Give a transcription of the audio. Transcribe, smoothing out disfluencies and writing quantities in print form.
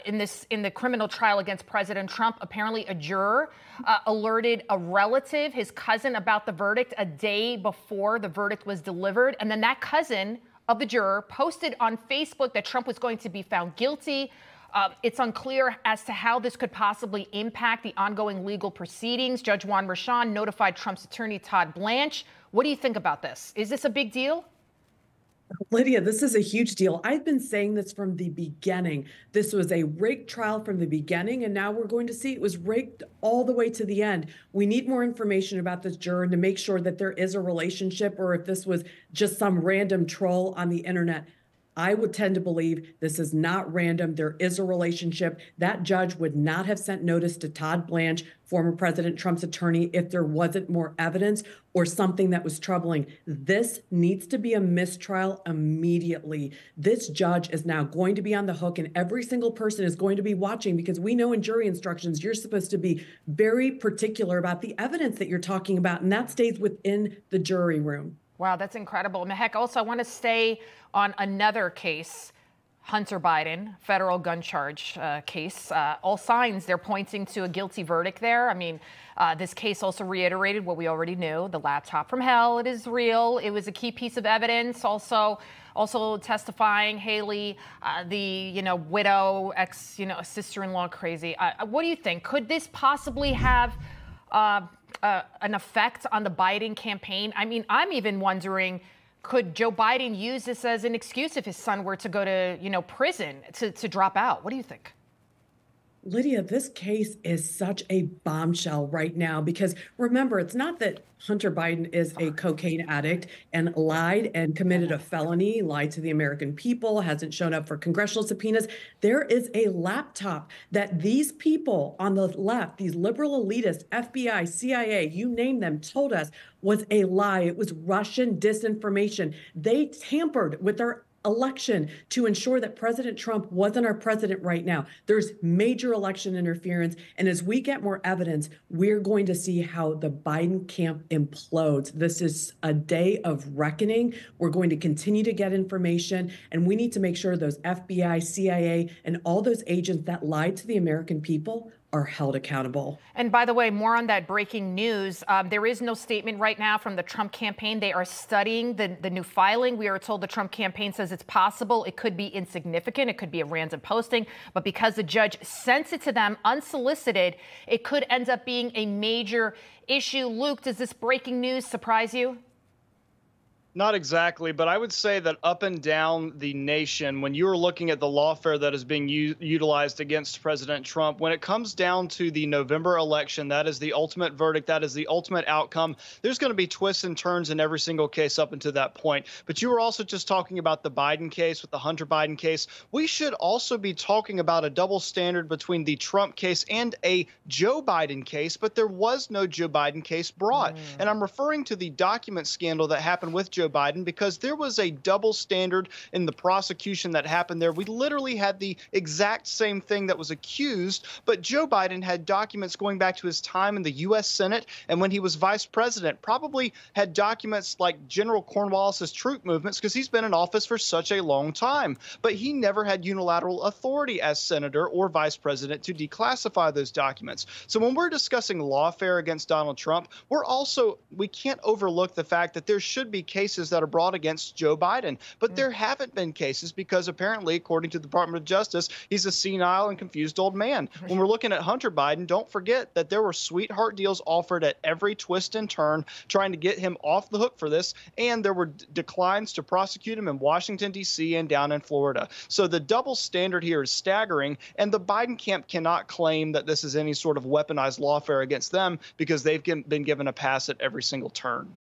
in the criminal trial against President Trump. Apparently, a juror alerted a relative, his cousin, about the verdict a day before the verdict was delivered, and then that cousin of the juror posted on Facebook that Trump was going to be found guilty. It's unclear as to how this could possibly impact the ongoing legal proceedings. Judge Juan Merchan notified Trump's attorney, Todd Blanche. What do you think about this? Is this a big deal? Lydia, this is a huge deal. I've been saying this from the beginning. This was a rigged trial from the beginning, and now we're going to see it was rigged all the way to the end. We need more information about this juror to make sure that there is a relationship, or if this was just some random troll on the internet. I would tend to believe this is not random. There is a relationship. That judge would not have sent notice to Todd Blanche, former President Trump's attorney, if there wasn't more evidence or something that was troubling. This needs to be a mistrial immediately. This judge is now going to be on the hook, and every single person is going to be watching, because we know in jury instructions, you're supposed to be very particular about the evidence that you're talking about, and that stays within the jury room. Wow, that's incredible. Mehek, also, I want to stay on another case, Hunter Biden, federal gun charge case. All signs, they're pointing to a guilty verdict there. I mean, this case also reiterated what we already knew. The laptop from hell, it is real. It was a key piece of evidence. Also testifying, Haley, the, widow, sister-in-law, crazy. What do you think? Could this possibly have an effect on the Biden campaign? I mean, I'm even wondering, could Joe Biden use this as an excuse if his son were to go to, prison to drop out? What do you think? Lydia, this case is such a bombshell right now, because remember, it's not that Hunter Biden is a cocaine addict and lied and committed a felony, lied to the American people, hasn't shown up for congressional subpoenas. There is a laptop that these people on the left, these liberal elitists, FBI, CIA, you name them, told us was a lie. It was Russian disinformation. They tampered with our election to ensure that President Trump wasn't our president right now. There's major election interference. And as we get more evidence, we're going to see how the Biden camp implodes. This is a day of reckoning. We're going to continue to get information, and we need to make sure those FBI, CIA, and all those agents that lied to the American people are held accountable. And by the way, more on that breaking news. There is no statement right now from the Trump campaign. They are studying the new filing. We are told the Trump campaign says it's possible it could be insignificant. It could be a random posting. But because the judge sent it to them unsolicited, it could end up being a major issue. Luke, does this breaking news surprise you? Not exactly, but I would say that up and down the nation, when you are looking at the lawfare that is being utilized against President Trump, when it comes down to the November election, that is the ultimate verdict, that is the ultimate outcome. There's going to be twists and turns in every single case up until that point. But you were also just talking about the Biden case, with the Hunter Biden case. We should also be talking about a double standard between the Trump case and a Joe Biden case, but there was no Joe Biden case brought. And I'm referring to the document scandal that happened with Joe Biden, because there was a double standard in the prosecution that happened there. We literally had the exact same thing that was accused, but Joe Biden had documents going back to his time in the U.S. Senate, and when he was vice president, probably had documents like General Cornwallis's troop movements, because he's been in office for such a long time. But he never had unilateral authority as senator or vice president to declassify those documents. So when we're discussing lawfare against Donald Trump, we can't overlook the fact that there should be cases that are brought against Joe Biden. But there haven't been cases because apparently, according to the Department of Justice, he's a senile and confused old man. When we're looking at Hunter Biden, don't forget that there were sweetheart deals offered at every twist and turn trying to get him off the hook for this. And there were declines to prosecute him in Washington, D.C. and down in Florida. So the double standard here is staggering. And the Biden camp cannot claim that this is any sort of weaponized lawfare against them, because they've been given a pass at every single turn.